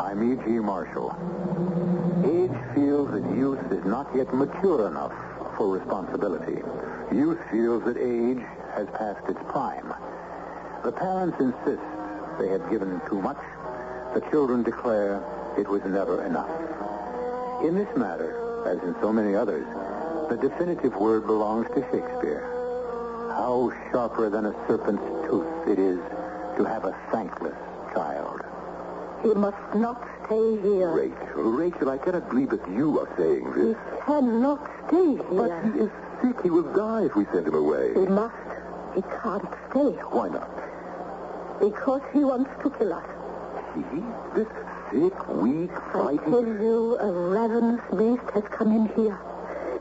I'm E.G. Marshall. Age feels that youth is not yet mature enough for responsibility. Youth feels that age has passed its prime. The parents insist they had given too much. The children declare it was never enough. In this matter, as in so many others, the definitive word belongs to Shakespeare. How sharper than a serpent's tooth it is to have a thankless child. He must not stay here. Rachel, I cannot believe that you are saying this. He cannot stay here. But he is sick. He will die if we send him away. He must. He can't stay. Why not? Because he wants to kill us. He? This sick, weak, frightened... I tell you, a ravenous beast has come in here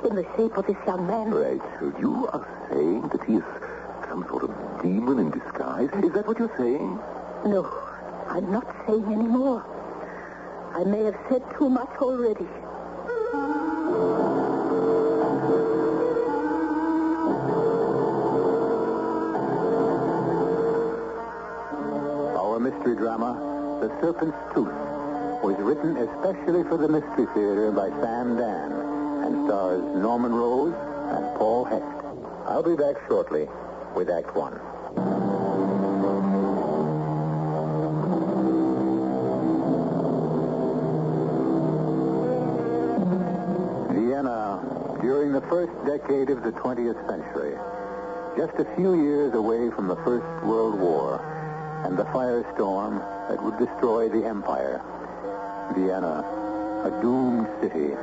in the shape of this young man. Rachel, you are saying that he is some sort of demon in disguise? Is that what you're saying? No, I'm not saying any more. I may have said too much already. Our mystery drama, The Serpent's Tooth, was written especially for the Mystery Theater by Sam Dan and stars Norman Rose and Paul Hecht. I'll be back shortly with Act One. Vienna, during the first decade of the 20th century, just a few years away from the First World War and the firestorm that would destroy the empire. Vienna, a doomed city,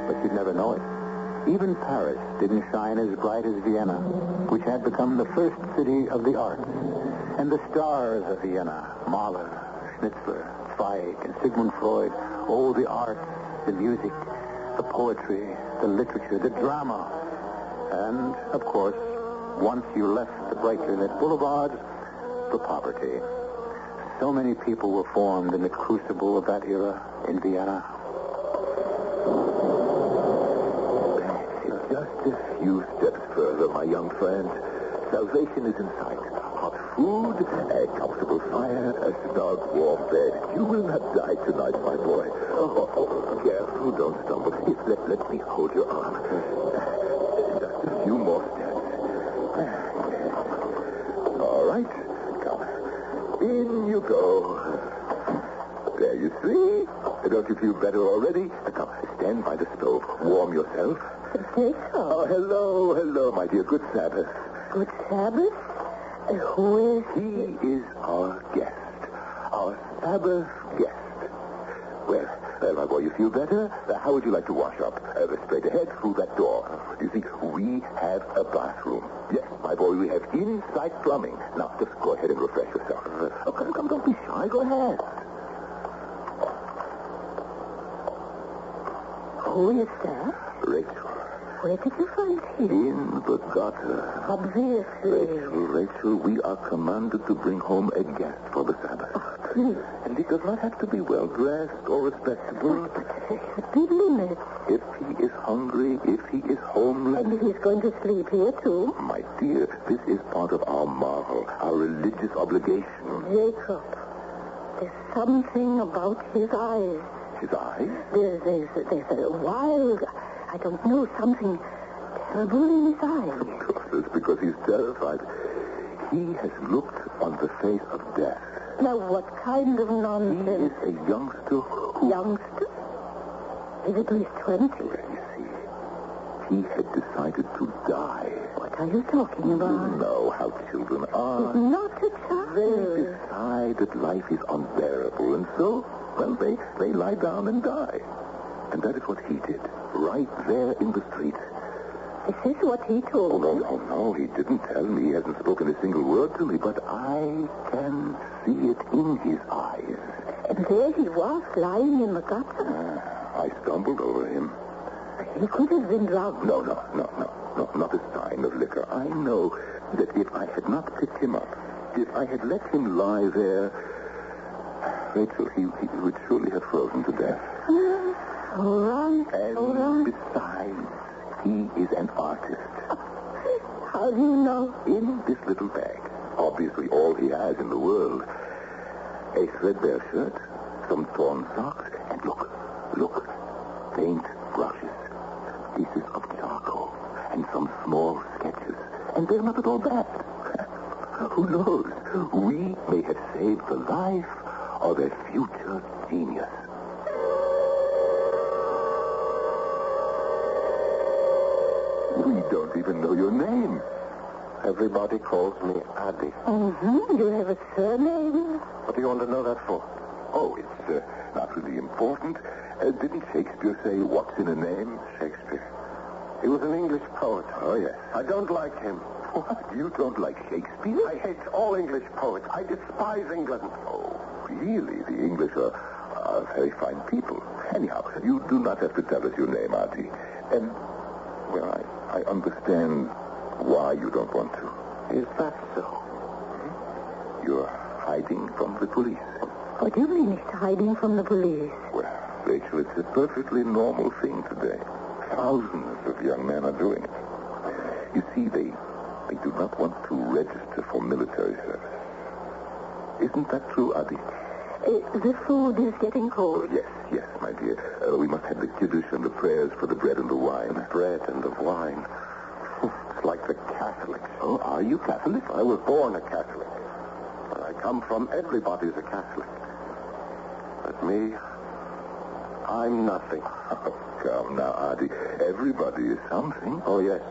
but you'd never know it. Even Paris didn't shine as bright as Vienna, which had become the first city of the arts. And the stars of Vienna, Mahler, Schnitzler, Zweig, and Sigmund Freud, oh, the arts, the music, the poetry, the literature, the drama. And, of course, once you left the brightly lit boulevards, the poverty. So many people were formed in the crucible of that era in Vienna. Just a few steps further, my young friend. Salvation is in sight. Hot food, a comfortable fire, a snug, warm bed. You will not die tonight, my boy. Oh, careful, don't stumble. Here, let me hold your arm. Just a few more steps. All right, come. In you go. There you see. Don't you feel better already? Come, stand by the stove. Warm yourself. Jacob. Oh, hello, my dear. Good Sabbath. Good Sabbath? Who is He is our guest. Our Sabbath guest. Well, my boy, you feel better? How would you like to wash up? Straight ahead through that door. You see, we have a bathroom. Yes, my boy, we have inside plumbing. Now, just go ahead and refresh yourself. Oh, come, don't be shy. Go ahead. Who is that? Rachel. Where did you find him? In the gutter. Obviously. Rachel, we are commanded to bring home a guest for the Sabbath. Oh, please. And he does not have to be well-dressed or respectable. But there should be limits. If he is hungry, if he is homeless... And he's going to sleep here, too. My dear, this is part of our moral, our religious obligation. Jacob, there's something about his eyes. His eyes? There's a wild, I don't know, something terrible in his eyes. Of course, it's because he's terrified. He has looked on the face of death. Now, what kind of He nonsense? is a youngster who... Youngster? He's at least 20. Well, you see, he had decided to die. What are you talking You about? know how children are. He's not a They child. decide that life is unbearable, and so, well, they lie down and die. And that is what he did, right there in the street. This is what he told me. No, he didn't tell me. He hasn't spoken a single word to me, but I can see it in his eyes. And there he was, lying in the gutter. I stumbled over him. He could have been drunk. No, not a sign of liquor. I know that if I had not picked him up, if I had let him lie there, Rachel, he would surely have frozen to death. All right. And besides, he is an artist. How do you know? In this little bag, obviously all he has in the world, a threadbare shirt, some torn socks, and look, paint brushes, pieces of charcoal, and some small sketches. And they're not at all bad. Who knows? We may have saved the life of a future genius. We don't even know your name. Everybody calls me Addy. Mm-hmm. You have a surname? What do you want to know that for? Oh, it's not really important. Didn't Shakespeare say, what's in a name? Shakespeare. He was an English poet. Oh, yes. I don't like him. What? You don't like Shakespeare? I hate all English poets. I despise England. Oh, really? The English are very fine people. Anyhow, you do not have to tell us your name, Artie. And, well, I understand why you don't want to. Is that so? You're hiding from the police. What do you mean it's hiding from the police? Well, Rachel, it's a perfectly normal thing today. Thousands of young men are doing it. You see, they do not want to register for military service. Isn't that true, Adi? The food is getting cold. Yes, my dear. We must have the kiddush and the prayers for the bread and the wine. The bread and the wine. It's like the Catholics. Oh, are you Catholic? I was born a Catholic. Where I come from, everybody's a Catholic. But me, I'm nothing. Oh, come now, Adi. Everybody is something. Oh, yes.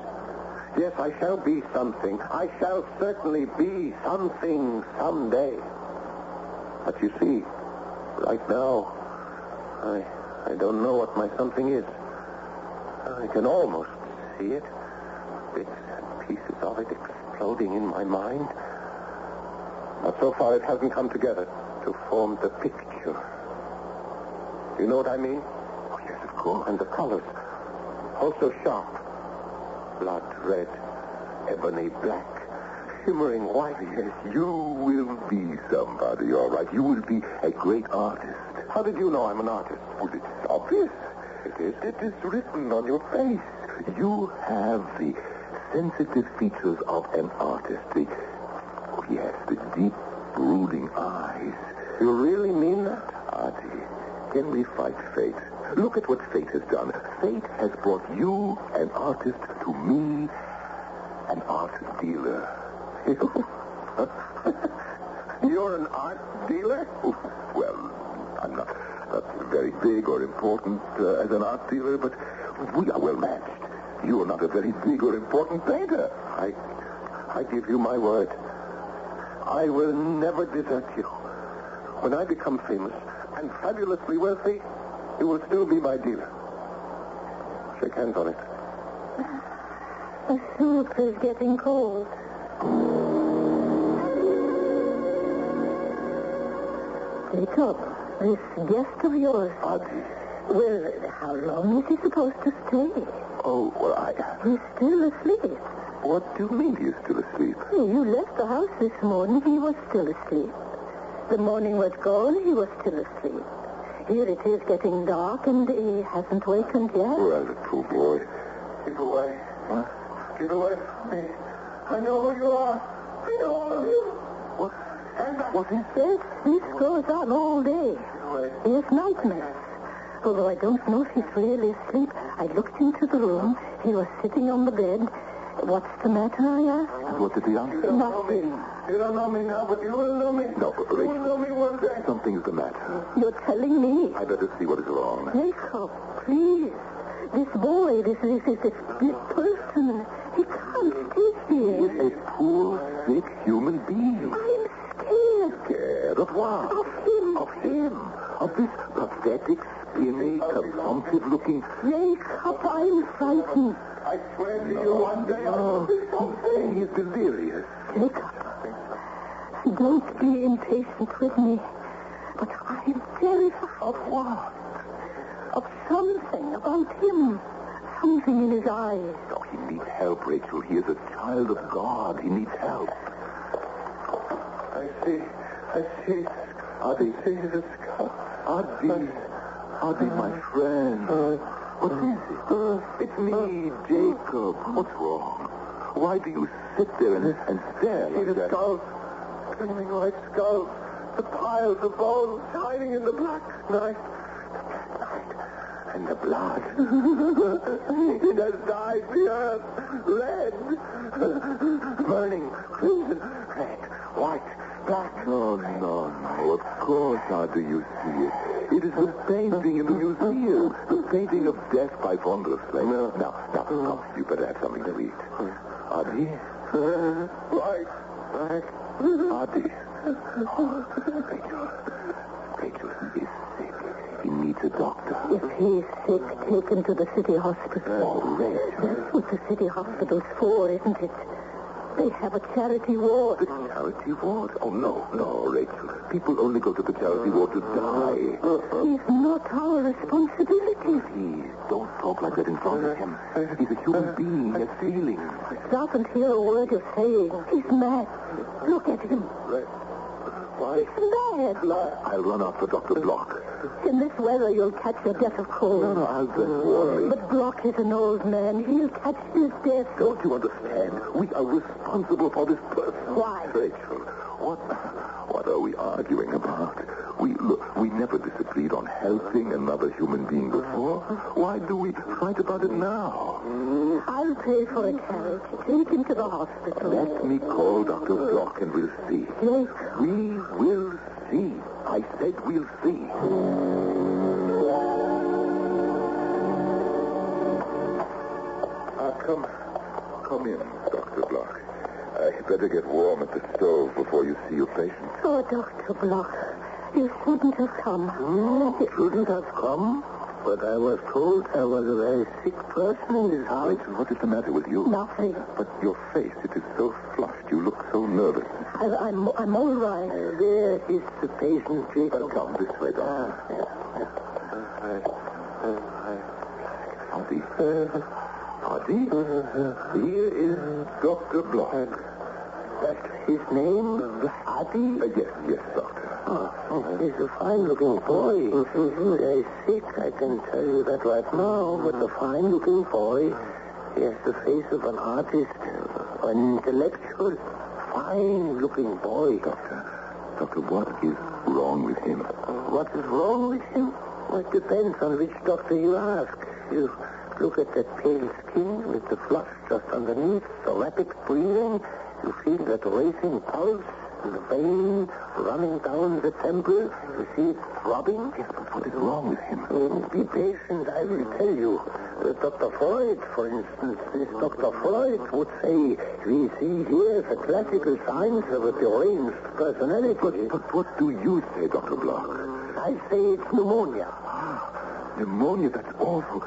Yes, I shall be something. I shall certainly be something someday. But you see, right now, I don't know what my something is. I can almost see it. Bits and pieces of it exploding in my mind. But so far it hasn't come together to form the picture. You know what I mean? Oh, yes, of course. And the colors, also sharp. Blood red, ebony black, shimmering white. Yes, you will be somebody, all right. You will be a great artist. How did you know I'm an artist? Well, it's obvious. It is. It is written on your face. You have the sensitive features of an artist. The deep, brooding eyes. You really mean that? Artie, can we fight fate? Look at what fate has done. Fate has brought you, an artist, to me, an art dealer. You're an art dealer? Well, I'm not very big or important as an art dealer, but we are well matched. You are not a very big or important painter. I give you my word. I will never desert you. When I become famous and fabulously wealthy, you will still be my dealer. Shake hands on it. The soup is getting cold. Jacob, this guest of yours. Adi. Well, how long is he supposed to stay? Oh, well, He's still asleep. What do you mean he's still asleep? You left the house this morning, he was still asleep. The morning was gone, he was still asleep. Here it is getting dark, and he hasn't wakened yet. Well, the poor boy. Keep away. What? Keep away from me. I know who you are. I know all of you. What? What is Yes, this goes on all day. Keep away. He has nightmares. Although I don't know if he's really asleep. I looked into the room. He was sitting on the bed. What's the matter, I asked? And what did he answer? Nothing. You don't know me now, but you will know me. No, Rachel. You will know me one day. Something's the matter. You're telling me. I better see what is wrong. Jacob, please. This boy, this person, he can't stay here. He's a poor, sick human being. I'm scared. Scared of what? Of him. Of him. Of this pathetic, skinny, consumptive-looking... Jacob, I'm frightened. I swear to you one day I'll do something. He is delirious. Jacob, don't be impatient with me. But I'm terrified. Of what? Of something about him. Something in his eyes. Oh, he needs help, Rachel. He is a child of God. He needs help. I see. Adi. I see the skull. Adi, my friend. What is it? It's me, Jacob. What's wrong? Why do you sit there and stare like that? See the skull? Gleaming white skull. The piles of bones shining in the black night. And the blood. It has dyed the earth red. Burning, crimson, red, white, black. No. Of course, how do you see it? It is the painting in the museum. The painting of death by von der Slate. Now, come. You better have something to eat. Adi? Right. Adi. Rachel, he is sick. He needs a doctor. If he's sick, take him to the city hospital. Oh, Rachel. That's what the city hospital's for, isn't it? They have a charity ward. The charity ward? Oh, no, Rachel. People only go to the charity ward to die. It's not our responsibility. Please, don't talk like that in front of him. He's a human being. He has feelings. Doesn't hear a word you're saying. He's mad. Look at him. Why? He's mad. I'll run out for Dr. Block. In this weather, you'll catch your death of cold. No, I'll just warn me. But Block is an old man. He'll catch his death. Don't you understand? We are responsible for this person. Why? Rachel, what are we arguing about? We never disagreed on helping another human being before. Why do we fight about it now? I'll pay for a carriage. Take him to the hospital. Let me call Dr. Block and we'll see. Yes. We will see. I said we'll see. Come in, Dr. Block. I better get warm at the stove before you see your patient. Oh, Dr. Block, you shouldn't have come. No, shouldn't have come. But I was told I was a very sick person in this house. Rachel, what is the matter with you? Nothing. But your face, it is so flushed. You look so nervous. I'm all right. There is the patient, Jacob. Come this way, Doctor. Adi? Here is Dr. Block. That's his name? Adi? Yes, Doctor. He's a fine-looking boy. Very sick, I can tell you that right now. But a fine-looking boy. He has the face of an artist, an intellectual, fine-looking boy. Doctor, what is wrong with him? What is wrong with him? Well, it depends on which doctor you ask. You look at that pale skin with the flush just underneath, the rapid breathing. You feel that racing pulse in the vein running down the temple. You see it throbbing. Yes, but what is wrong with him? Be patient, I will tell you. Dr. Freud, for instance, this Dr. Freud would say, we see here the classical signs of a deranged personality. But what do you say, Dr. Block? I say it's pneumonia. Pneumonia, that's awful.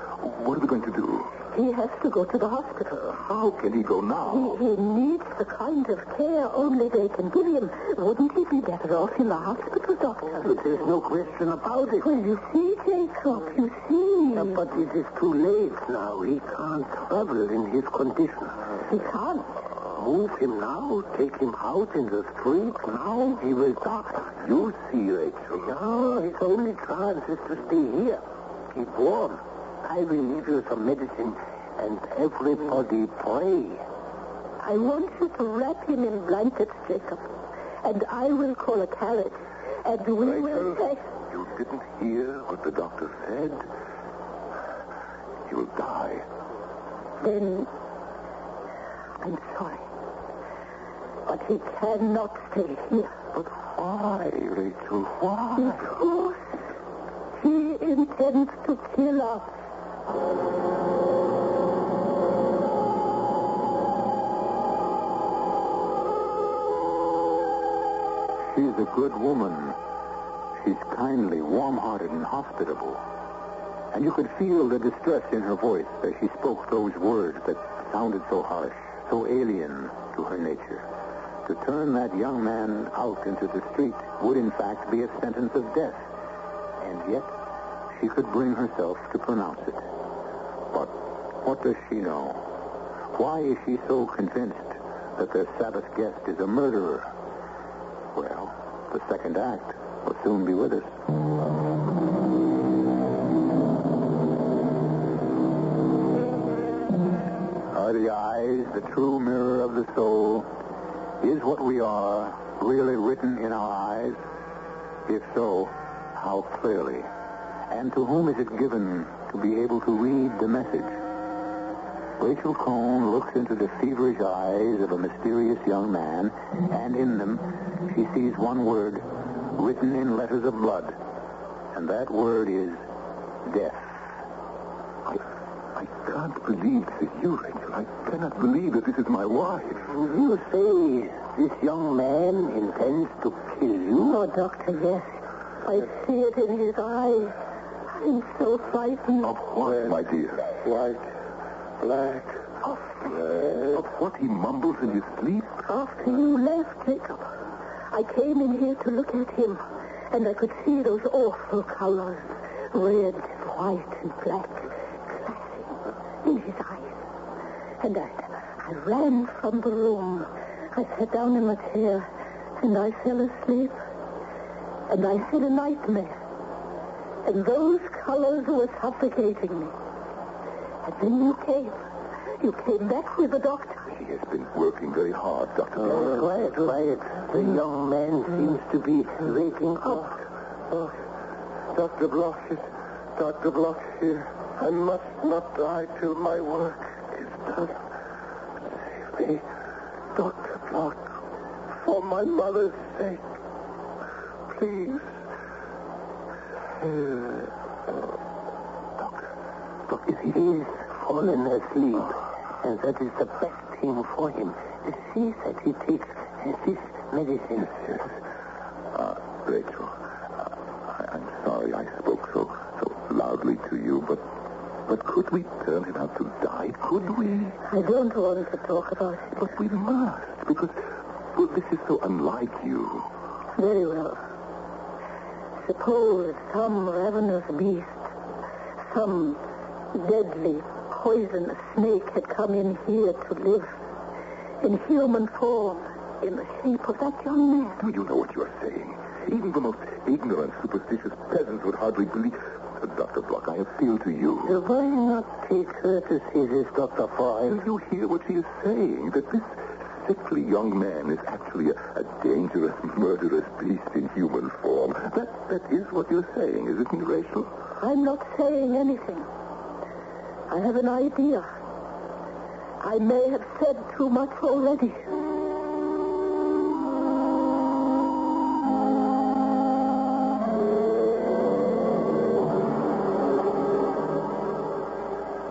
What are we going to do? He has to go to the hospital. How can he go now? He needs the kind of care only they can give him. Wouldn't he be better off in the hospital, Doctor? There's no question about it. Well, you see, Jacob, you see. But it is too late now. He can't travel in his condition. He can't. Move him now, take him out in the street now, he will die. You see, Rachel. No, his only chance is to stay here. Keep warm. I will leave you some medicine, and everybody pray. I want you to wrap him in blankets, Jacob. And I will call a carriage. And we will say... You didn't hear what the doctor said? He will die. Then... I'm sorry. But he cannot stay here. But why, Rachel? Why? Because he intends to kill us. She's a good woman. She's kindly, warm-hearted, and hospitable. And you could feel the distress in her voice as she spoke those words that sounded so harsh, so alien to her nature. To turn that young man out into the street would, in fact, be a sentence of death. And yet, she could bring herself to pronounce it. But what does she know? Why is she so convinced that their Sabbath guest is a murderer? Well, the second act will soon be with us. Are the eyes the true mirror of the soul? Is what we are really written in our eyes? If so, how clearly? And to whom is it given to be able to read the message? Rachel Cohn looks into the feverish eyes of a mysterious young man, and in them she sees one word written in letters of blood. And that word is death. I can't believe this is you, Rachel. I cannot believe that this is my wife. You say this young man intends to kill you? Oh, Doctor, yes. I see it in his eye. I'm so frightened. Of what, my dear? White, black, red. Of what he mumbles in his sleep? After you left, Jacob, I came in here to look at him, and I could see those awful colors, red, white, and black, clashing in his eyes. And I ran from the room. I sat down in a chair, and I fell asleep. And I had a nightmare. And those colors were suffocating me. And then you came. You came back with the doctor. He has been working very hard, Dr. Oh, quiet, quiet. The young man seems to be waking up. Oh, Dr. Bloch here. I must not die till my work is done. Save me, Dr. Bloch, for my mother's sake. Please. Doctor, if he is fallen asleep, and that is the best thing for him. See that he takes this medicine. Yes. Rachel, I'm sorry I spoke so loudly to you, but could we turn him out to die? Could we? I don't want to talk about it. But we must, because, well, this is so unlike you. Very well. Suppose some ravenous beast, some deadly, poisonous snake had come in here to live in human form, in the shape of that young man. Do you know what you are saying? Even the most ignorant, superstitious peasants would hardly believe... Dr. Bloch, I appeal to you. Why not take her to see this, Dr. Foy? Do you hear what she is saying? That this sickly young man is actually a dangerous, murderous beast in human form. That is what you're saying, isn't it, Rachel? I'm not saying anything. I have an idea. I may have said too much already.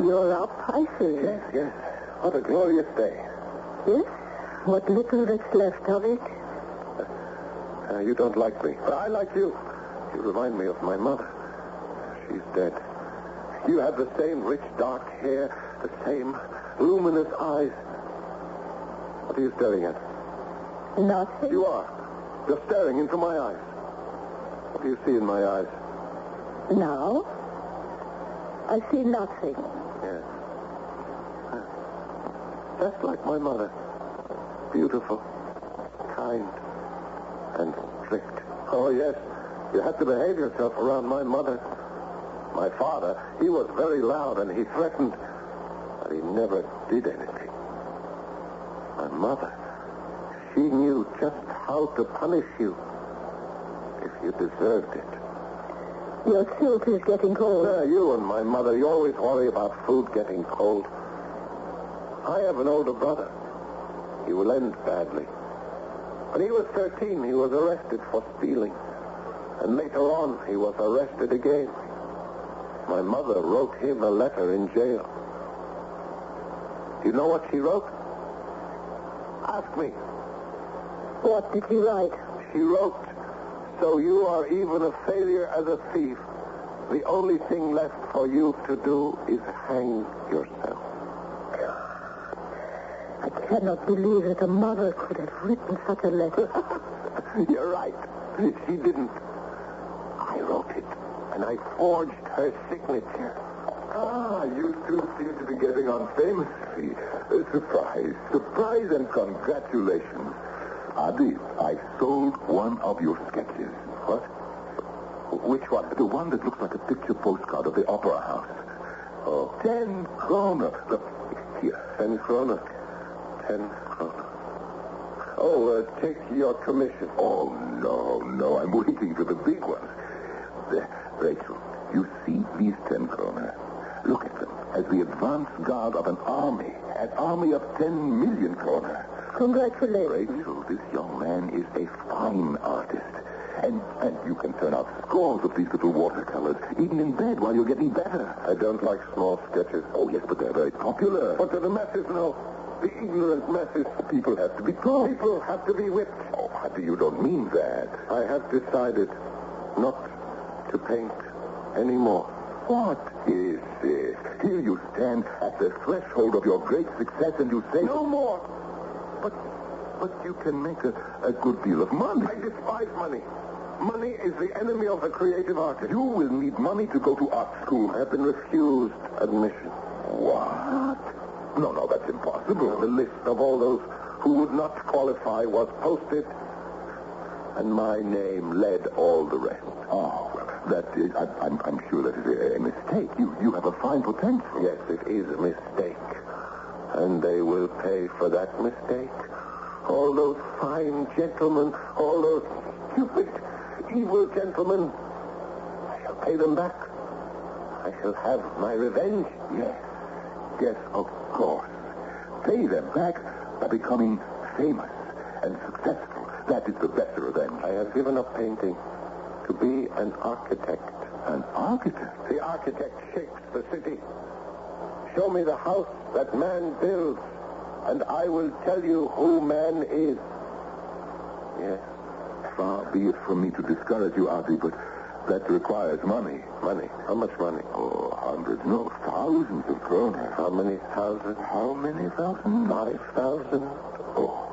You're up, I see. Yes. What a glorious day. Yes? What little that's left of it? You don't like me. But I like you. You remind me of my mother. She's dead. You have the same rich, dark hair, the same luminous eyes. What are you staring at? Nothing. You are. You're staring into my eyes. What do you see in my eyes? Now? I see nothing. Yes. Just like my mother. Beautiful, kind, and strict. Oh, yes. You have to behave yourself around my mother. My father, he was very loud, and he threatened, but he never did anything. My mother, she knew just how to punish you if you deserved it. Your soup is getting cold. You and my mother, you always worry about food getting cold. I have an older brother. He will end badly. When he was 13, he was arrested for stealing. And later on, he was arrested again. My mother wrote him a letter in jail. Do you know what she wrote? Ask me. What did you write? She wrote, "So you are even a failure as a thief. The only thing left for you to do is hang yourself." I cannot believe that a mother could have written such a letter. You're right. She didn't. I wrote it, and I forged her signature. You two seem to be getting on famously. Surprise and congratulations. Adi, I sold one of your sketches. What? Which one? The one that looks like a picture postcard of the opera house. Oh. 10 kroner. Look, here. 10 kroner. 10 kroner. Take your commission. Oh, no. I'm waiting for the big ones. Rachel, you see these 10 kroner? Look at them as the advance guard of an army of 10 million kroner. Congratulations. Rachel, this young man is a fine artist. And you can turn out scores of these little watercolors, even in bed while you're getting better. I don't like small sketches. Oh, yes, but they're very popular. What do the masses know? The ignorant masses. People have to be taught. People have to be whipped. Oh, Happy, you don't mean that. I have decided not to paint anymore. What is this? Here you stand at the threshold of your great success and you say... No more. But you can make a good deal of money. I despise money. Money is the enemy of the creative artist. You will need money to go to art school. I have been refused admission. What? No, that's impossible. The list of all those who would not qualify was posted, and my name led all the rest. Oh, well, that is... I'm sure that is a mistake. You have a fine potential. Yes, it is a mistake. And they will pay for that mistake. All those fine gentlemen, all those stupid, evil gentlemen, I shall pay them back. I shall have my revenge. Yes, of course. Pay them back by becoming famous and successful. That is the better of them. I have given up painting to be an architect. An architect? The architect shapes the city. Show me the house that man builds, and I will tell you who man is. Yes. Far be it from me to discourage you, Artie, but that requires money. Money? How much money? Oh, hundreds, no, thousands of kroner. How many thousand? How many thousand? 5,000. Oh.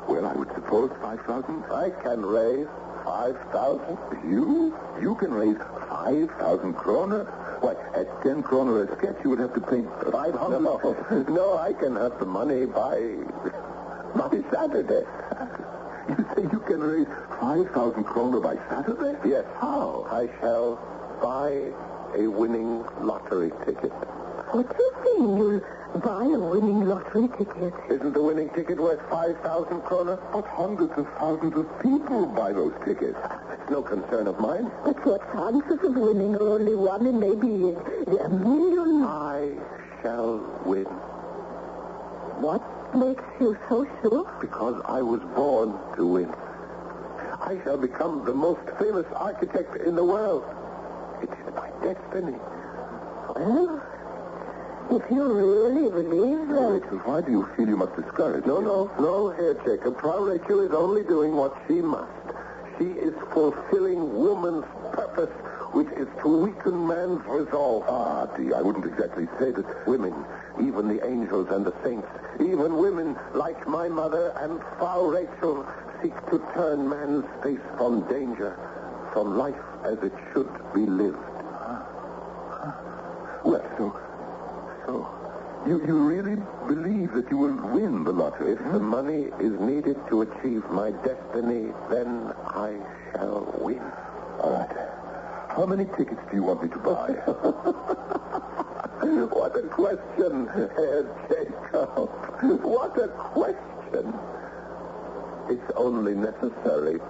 Well, I would suppose 5,000. I can raise 5,000. You can raise 5,000 kroner? Why, at 10 kroner a sketch, you would have to paint 500. No, I can have the money by Saturday. You say you can raise 5,000 kroner by Saturday? Yes. How? I shall buy a winning lottery ticket. What do you mean you'll buy a winning lottery ticket? Isn't the winning ticket worth 5,000 kroner? But hundreds of thousands of people buy those tickets. It's no concern of mine. But what chances of winning are only one in maybe a million? I shall win. What makes you so sure? Because I was born to win. I shall become the most famous architect in the world. It is my destiny. Well, if you really believe that... Rachel, why do you feel you must discourage me? No, Herr Jacob. Frau Rachel is only doing what she must. She is fulfilling woman's purpose, which is to weaken man's resolve. Artie, I wouldn't exactly say that... Women, even the angels and the saints, even women like my mother and Frau Rachel seek to turn man's face from danger, from life as it should be lived. Well, so you really believe that you will win the lottery? If the money is needed to achieve my destiny, then I shall win. All right. How many tickets do you want me to buy? What a question, Herr Jacob. What a question. It's only necessary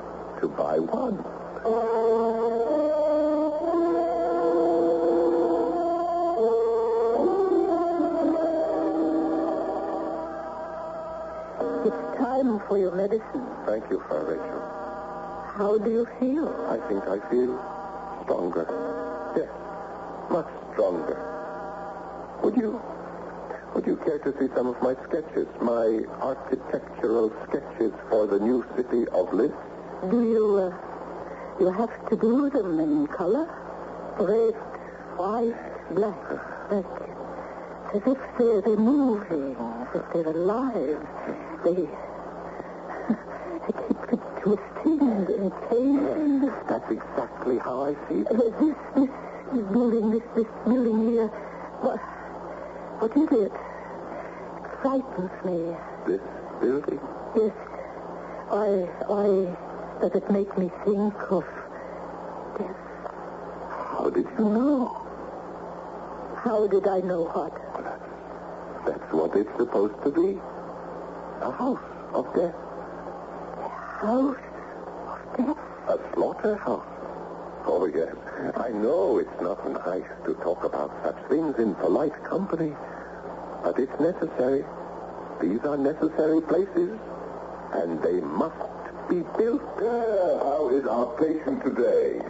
to buy one. It's time for your medicine. Thank you, Frau Rachel. How do you feel? I think I feel stronger. Yes, much stronger. Would you care to see some of my sketches, my architectural sketches for the new city of Lis? Do you have to do them in color? Red, white, black, as if they're moving, as if they're alive. They keep twisting and changing. That's exactly how I see it. This building here, what is it? It frightens me. This building? Yes. Why does it make me think of death? How did you know? How did I know what? That's what it's supposed to be. A house of death. house of death. A slaughterhouse? Oh, yes. I know it's not nice to talk about such things in polite company, but it's necessary. These are necessary places, and they must be built. How is our patient today?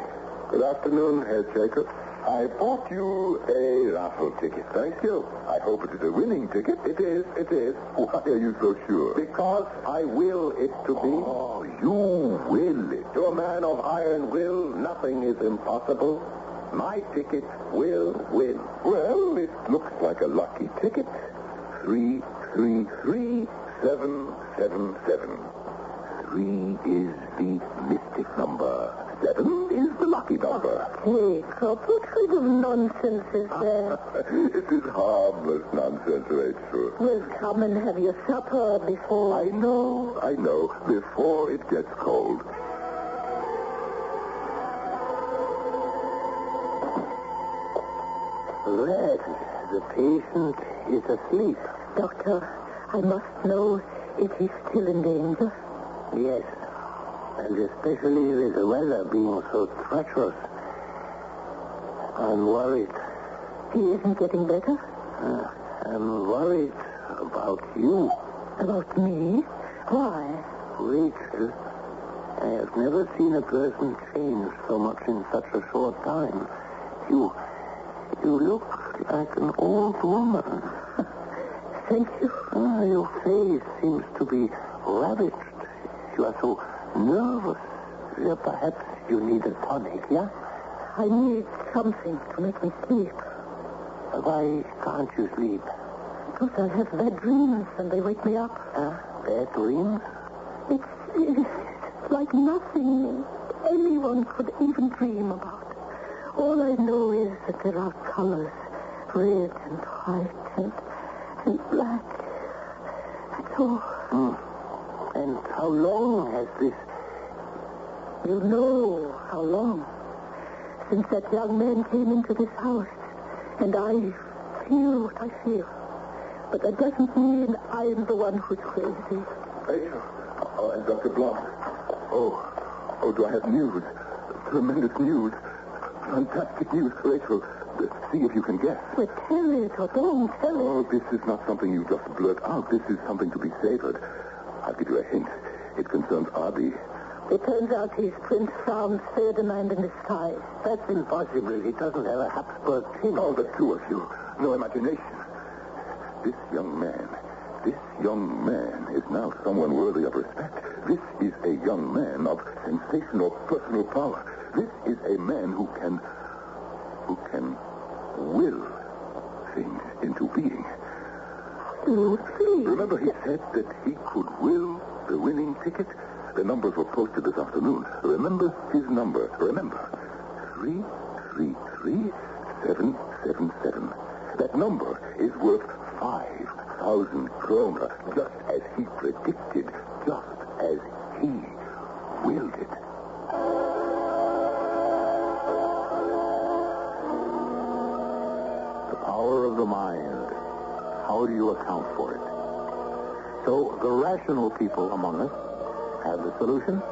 Good afternoon, Herr Jacob. I bought you a raffle ticket. Thank you. I hope it is a winning ticket. It is. Why are you so sure? Because I will it to be. Oh, you will it. To a man of iron will, nothing is impossible. My ticket will win. Well, it looks like a lucky ticket. 333777. 3 is the mystic number. 7 is the lucky number. Jacob, what kind of nonsense is that? It is harmless nonsense, Rachel. Well, come and have your supper before... I know. Before it gets cold. Red, the patient is asleep. Doctor, I must know if he's still in danger. Yes, and especially with the weather being so treacherous. I'm worried. He isn't getting better? I'm worried about you. About me? Why? Rachel, I have never seen a person change so much in such a short time. You look like an old woman. Thank you. Your face seems to be ravaged. You are so nervous. Perhaps you need a tonic, yeah? I need something to make me sleep. Why can't you sleep? Because I have bad dreams and they wake me up. Bad dreams? It's like nothing anyone could even dream about. All I know is that there are colors, red and white and black. That's all. And how long has this... You know how long. Since that young man came into this house. And I feel what I feel. But that doesn't mean I'm the one who's crazy. Rachel. Oh, and Dr. Blum. Oh, do I have news? Tremendous news. Fantastic news. Rachel, see if you can guess. Well, tell it or don't tell it. Oh, this is not something you just blurt out. This is something to be savored. I'll give you a hint. It concerns Arby. It turns out he's Prince Franz Ferdinand in disguise. That's impossible. He doesn't have a Habsburg king. Oh, the two of you. No imagination. This young man is now someone worthy of respect. This is a young man of sensational personal power. This is a man who can will things into being. Please. Remember he said that he could will the winning ticket? The numbers were posted this afternoon. Remember his number. Remember. 333777. That number is worth 5,000 kroner, just as he predicted, just as he willed it. The power of the mind. How do you account for it? So the rational people among us have the solution.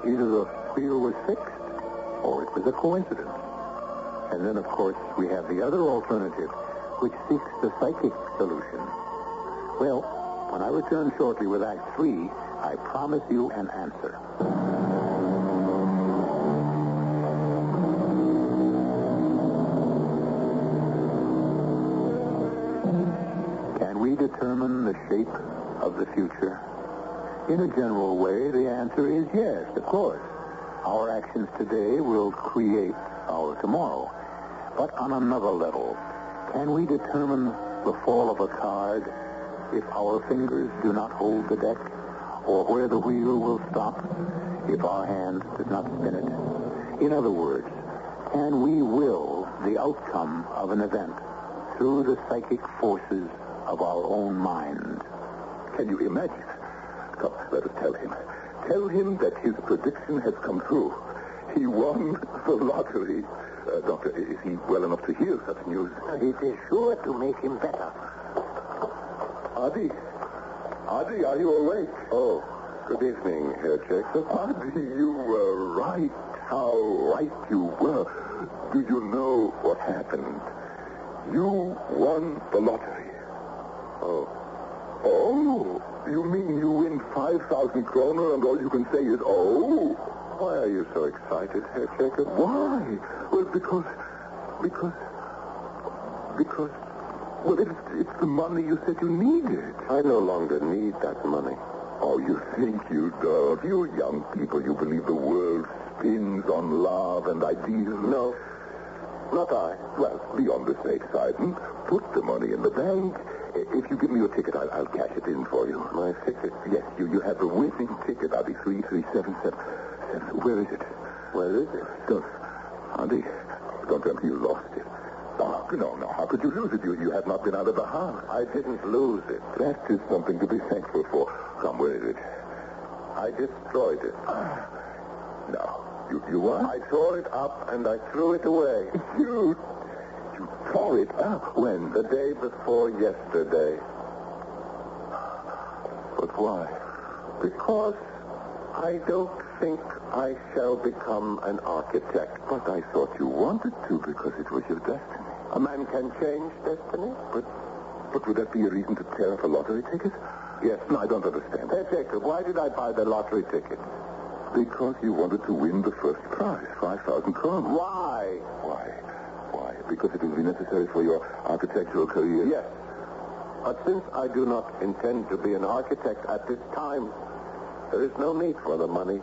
Either the wheel was fixed or it was a coincidence. And then, of course, we have the other alternative, which seeks the psychic solution. Well, when I return shortly with Act 3, I promise you an answer. Can we determine the shape of the future? In a general way, the answer is yes, of course. Our actions today will create our tomorrow. But on another level, can we determine the fall of a card if our fingers do not hold the deck, or where the wheel will stop if our hand does not spin it? In other words, can we will the outcome of an event through the psychic forces of our own mind? Can you imagine? Come, let us tell him. Tell him that his prediction has come true. He won the lottery. Doctor, is he well enough to hear such news? It is sure to make him better. Adi, are you awake? Oh, Good evening, Herr Jacob. You were right. How right you were. Do you know what happened? You won the lottery. Oh. Oh, you mean you win 5,000 kroner and all you can say is, oh? Why are you so excited, Herr Jacob? Why? Well, because, well, it's the money you said you needed. I no longer need that money. Oh, you think you don't. You young people, you believe the world spins on love and ideals. No, not I. Well, be on the safe side and put the money in the bank. If you give me your ticket, I'll cash it in for you. My ticket? Yes, you have the winning ticket. I'll be 3377. Where is it? Where is it? Auntie, don't tell me you lost it. Oh, no. How could you lose it? You have not been out of the house. I didn't lose it. That is something to be thankful for. Come, where is it? I destroyed it. No. You what? I tore it up and I threw it away. You tore it up? When? The day before yesterday. But why? Because I don't think I shall become an architect. But I thought you wanted to because it was your destiny. A man can change destiny? But would that be a reason to tear up a lottery ticket? Yes. No, I don't understand. Hey, Jacob, why did I buy the lottery ticket? Because you wanted to win the first prize, 5,000 kroner. Why? Why? Because it will be necessary for your architectural career? Yes. But since I do not intend to be an architect at this time, there is no need for the money,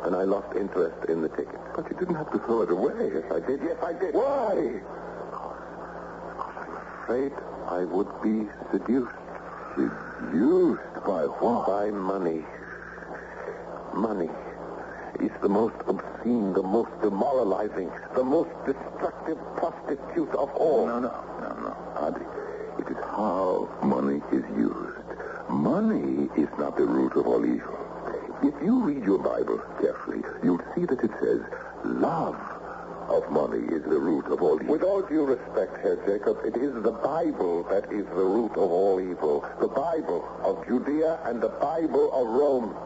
and I lost interest in the ticket. But you didn't have to throw it away. Yes, I did. Yes, I did. Why? Because I'm afraid I would be seduced. Seduced? By what? By money. Money is the most obscene, the most demoralizing, the most destructive prostitute of all. No. Adi, it is how money is used. Money is not the root of all evil. If you read your Bible carefully, you'll see that it says love of money is the root of all evil. With all due respect, Herr Jacob, it is the Bible that is the root of all evil. The Bible of Judea and the Bible of Rome.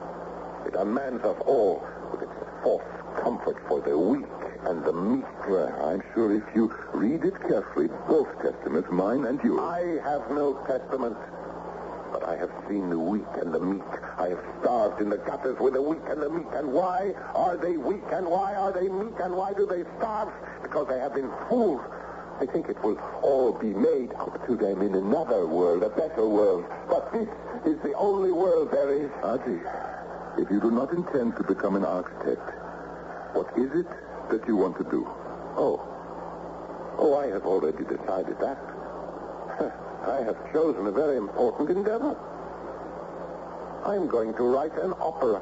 It unmans us all with its false comfort for the weak and the meek. Well, I'm sure if you read it carefully, both testaments, mine and yours. I have no testament, but I have seen the weak and the meek. I have starved in the gutters with the weak and the meek. And why are they weak and why are they meek and why do they starve? Because they have been fools. They think it will all be made up to them in another world, a better world. But this is the only world there is. Adi, if you do not intend to become an architect, what is it that you want to do? Oh, I have already decided that. I have chosen a very important endeavor. I'm going to write an opera.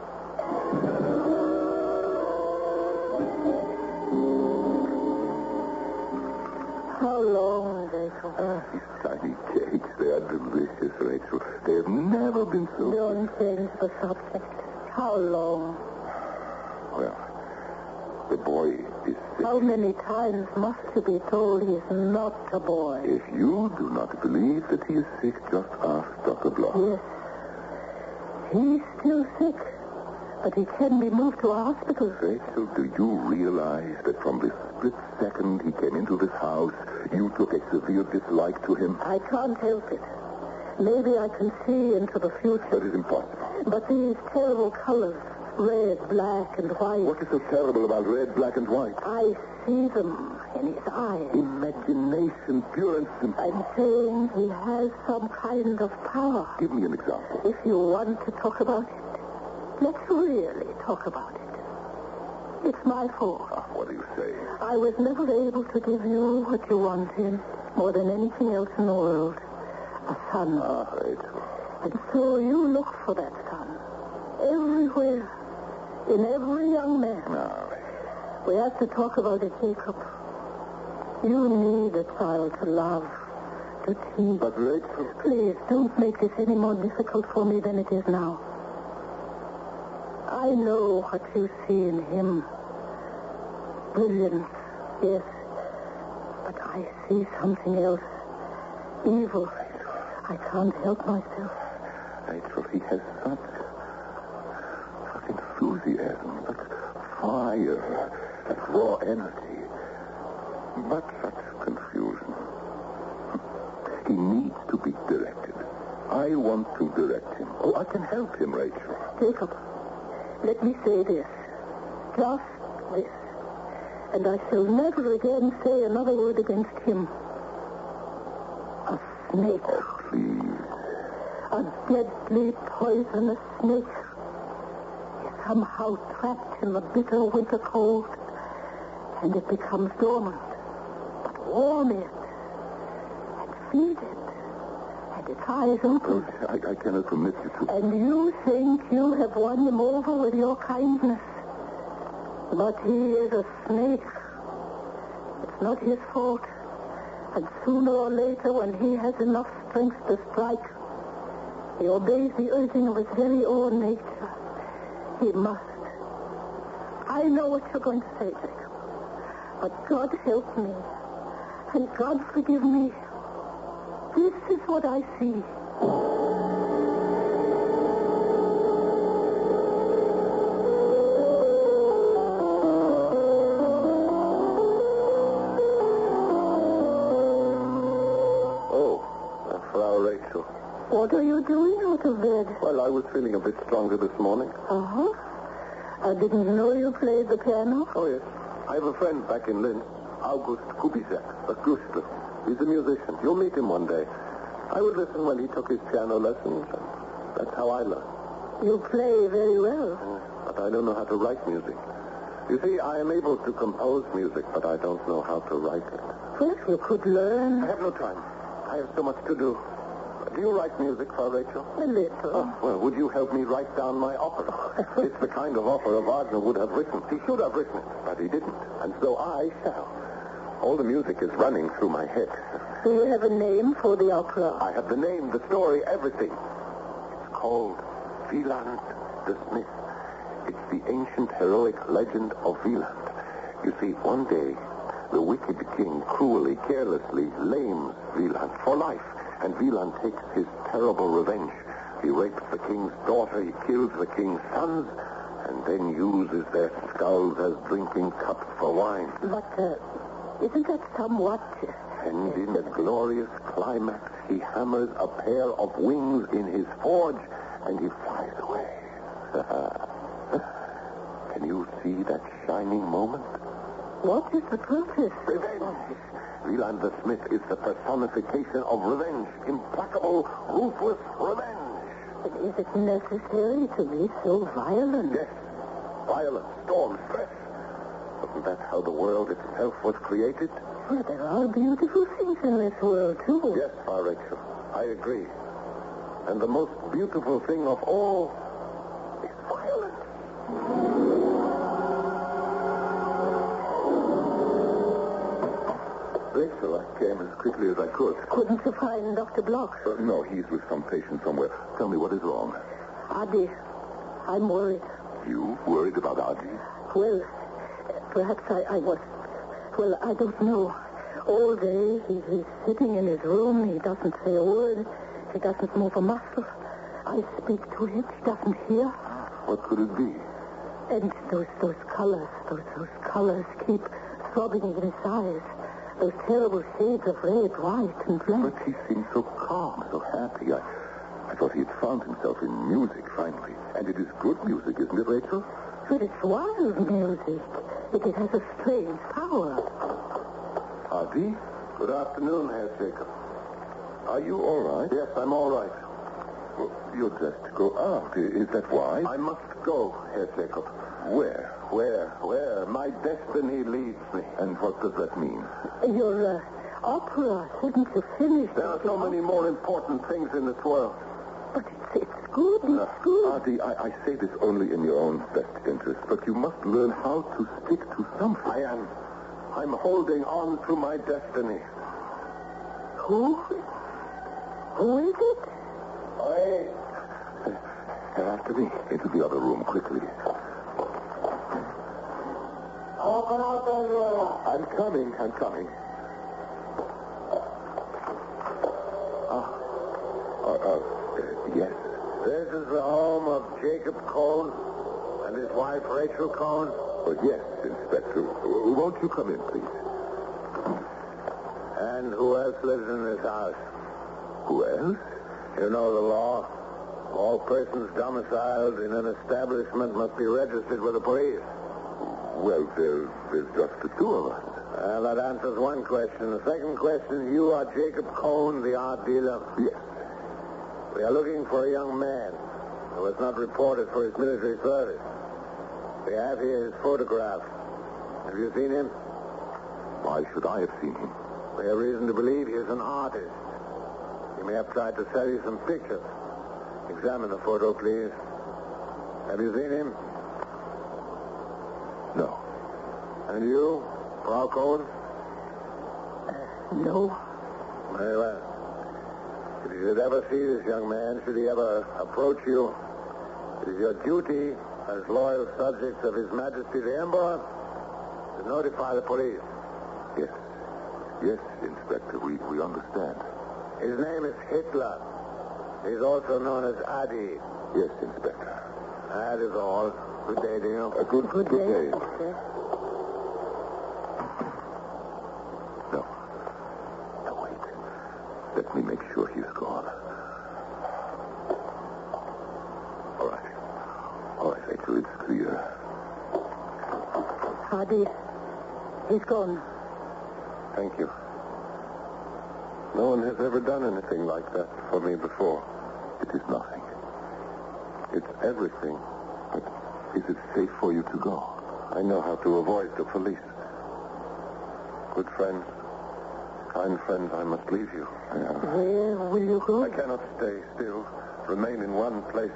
How long, Rachel? These tiny cakes, they are delicious, Rachel. They have never been so... Don't change the subject. How long? Well, the boy is sick. How many times must you be told he is not a boy? If you do not believe that he is sick, just ask Dr. Bloch. Yes. He's still sick, but he can be moved to a hospital. Rachel, do you realize that from the split second he came into this house, you took a severe dislike to him? I can't help it. Maybe I can see into the future. That is impossible. But these terrible colors, red, black, and white. What is so terrible about red, black, and white? I see them in his eyes. Imagination, pure and simple. I'm saying he has some kind of power. Give me an example. If you want to talk about it, let's really talk about it. It's my fault. What are you saying? I was never able to give you what you wanted more than anything else in the world. A son. Rachel. And so you look for that son. Everywhere. In every young man. No. We have to talk about it, Jacob. You need a child to love, to teach. But Rachel... Please, don't make this any more difficult for me than it is now. I know what you see in him. Brilliance, yes. But I see something else. Evil. I can't help myself. Rachel, he has enthusiasm, such fire, such raw energy, but such confusion. He needs to be directed. I want to direct him. Oh, I can help him, Rachel. Jacob, let me say this. Just this. And I shall never again say another word against him. A snake. Oh, please. A deadly, poisonous snake. Somehow trapped in the bitter winter cold. And it becomes dormant. But warm it. And feed it. And its eyes open. Oh, I cannot permit you to... And you think you have won him over with your kindness. But he is a snake. It's not his fault. And sooner or later, when he has enough strength to strike, he obeys the urging of his very own nature. He must. I know what you're going to say, Jacob. But God help me. And God forgive me. This is what I see. Frau Rachel. What are you doing out of bed? Well, I was feeling a bit stronger this morning. Uh-huh. I didn't know you played the piano. Oh, yes. I have a friend back in Linz, August Kubizek, a Guster. He's a musician. You'll meet him one day. I would listen when he took his piano lessons, and that's how I learned. You play very well. But I don't know how to write music. You see, I am able to compose music, but I don't know how to write it. Well, you could learn. I have no time. I have so much to do. Do you write music, Frau Rachel? A little. Oh, well, would you help me write down my opera? It's the kind of opera Wagner would have written. He should have written it, but he didn't. And so I shall. All the music is running through my head. Do you have a name for the opera? I have the name, the story, everything. It's called Wieland the Smith. It's the ancient heroic legend of Wieland. You see, one day, the wicked king cruelly, carelessly lames Wieland for life. And Wieland takes his terrible revenge. He rapes the king's daughter, he kills the king's sons, and then uses their skulls as drinking cups for wine. But, isn't that somewhat... And in the glorious climax, he hammers a pair of wings in his forge, and he flies away. Can you see that shining moment? What is the purpose? Revenge. Wieland the Smith is the personification of revenge. Implacable, ruthless revenge. But is it necessary to be so violent? Yes. Violence, storm, stress. Wasn't that how the world itself was created? Well, there are beautiful things in this world, too. Yes, Frau Rachel. I agree. And the most beautiful thing of all is violence. Rachel, I came as quickly as I could. Couldn't you find Dr. Bloch? No, he's with some patient somewhere. Tell me, what is wrong? Adi, I'm worried. You worried about Adi? Well, perhaps I was... Well, I don't know. All day, he's sitting in his room. He doesn't say a word. He doesn't move a muscle. I speak to him. He doesn't hear. What could it be? And those colors, those colors keep throbbing in his eyes. Those terrible shades of red, white, and black. But he seemed so calm, so happy. I thought he had found himself in music, finally. And it is good music, isn't it, Rachel? But it's wild music. It has a strange power. Adi? Good afternoon, Herr Jacob. Are you all right? Yes, I'm all right. Well, you're dressed to go out. Is that why? I must go, Herr Jacob. Where? Where? My destiny leads me. And what does that mean? Your opera, shouldn't you finish? There are so many more important things in this world. But it's good, it's good. Adi, I say this only in your own best interest, but you must learn how to stick to something. I am. I'm holding on to my destiny. Who is it? After me. Into the other room, quickly. Open out that door. I'm coming. Yes. This is the home of Jacob Cohn and his wife, Rachel Cohn? Oh, yes, Inspector. Won't you come in, please? And who else lives in this house? Who else? You know the law. All persons domiciled in an establishment must be registered with the police. Well, there's just the two of us. Well, that answers one question. The second question, you are Jacob Cohn, the art dealer? Yes. We are looking for a young man who was not reported for his military service. We have here his photograph. Have you seen him? Why should I have seen him? We have reason to believe he is an artist. He may have tried to sell you some pictures. Examine the photo, please. Have you seen him? No. And you, Frau Cohn? No. Very well. If you should ever see this young man, should he ever approach you, it is your duty as loyal subjects of His Majesty the Emperor to notify the police. Yes. Yes, Inspector, we understand. His name is Hitler. He's also known as Adi. Yes, Inspector. That is all. Good day to you. Good day. Inspector. No, wait. Let me make sure he's gone. All right, Rachel, it's clear. Adi, he's gone. Thank you. No one has ever done anything like that for me before. It is nothing. It's everything. But is it safe for you to go? I know how to avoid the police. Good friends, kind friends, I must leave you. Where will you go? I cannot stay still, remain in one place.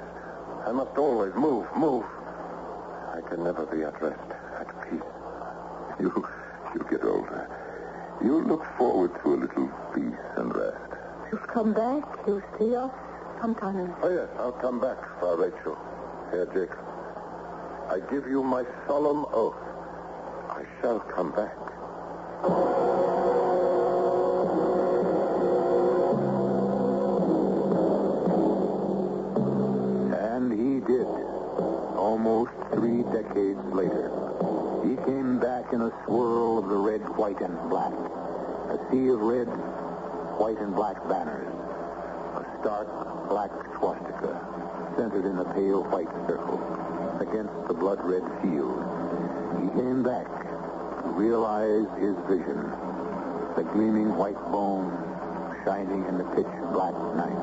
I must always move. I can never be at rest, at peace. You'll get older. You'll look forward to a little peace and rest. You'll come back. You'll see us sometime. Oh, yes, I'll come back, Frau Rachel. Herr Jacob. I give you my solemn oath. I shall come back. And he did. Almost 3 decades later. He came back in a swirl of the red, white, and black. A sea of red, white, and black banners. A stark black swastika centered in a pale white circle against the blood-red field. He came back to realize his vision. The gleaming white bone shining in the pitch-black night,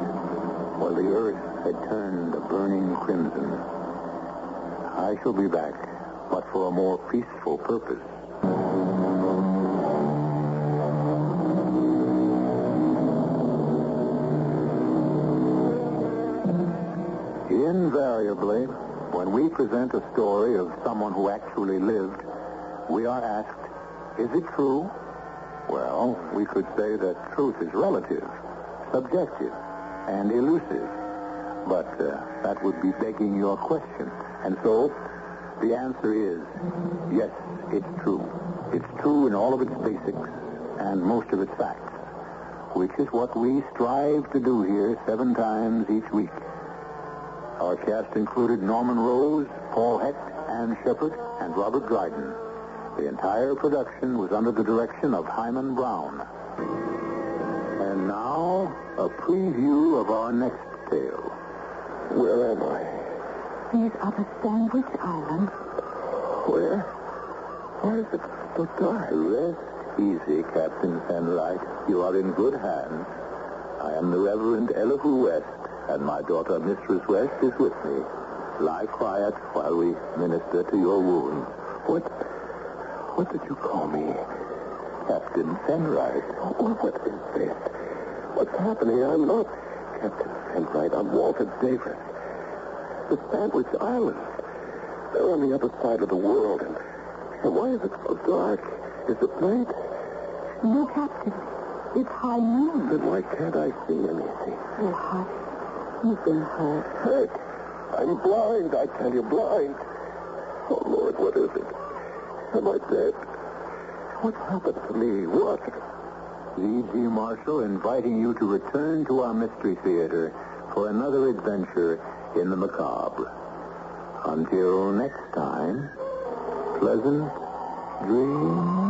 while the earth had turned a burning crimson. I shall be back, but for a more peaceful purpose. Invariably, when we present a story of someone who actually lived, we are asked, is it true? Well, we could say that truth is relative, subjective, and elusive. But that would be begging your question. And so, the answer is, yes, it's true. It's true in all of its basics and most of its facts, which is what we strive to do here 7 times each week. Our cast included Norman Rose, Paul Hecht, Ann Shepard, and Robert Dryden. The entire production was under the direction of Hyman Brown. And now, a preview of our next tale. Where am I? These are the Sandwich Islands. Where? Why is it so dark? Rest easy, Captain Fenright. You are in good hands. I am the Reverend Elihu West, and my daughter, Mistress West, is with me. Lie quiet while we minister to your wounds. What did you call me? Captain Fenright. Oh, what is this? What's happening? I'm not Captain Fenright. I'm Walter Davis. The Sandwich Islands. They're on the other side of the world. And why is it so dark? Is it night? No, Captain. It's high noon. Then why can't I see anything? Oh, hush. You've been hurt. Hurt? I'm blind, I tell you, blind. Oh, Lord, what is it? Am I dead? What's happened to me? What? Z.G. Marshall inviting you to return to our Mystery Theater for another adventure in the macabre. Until next time, pleasant dreams.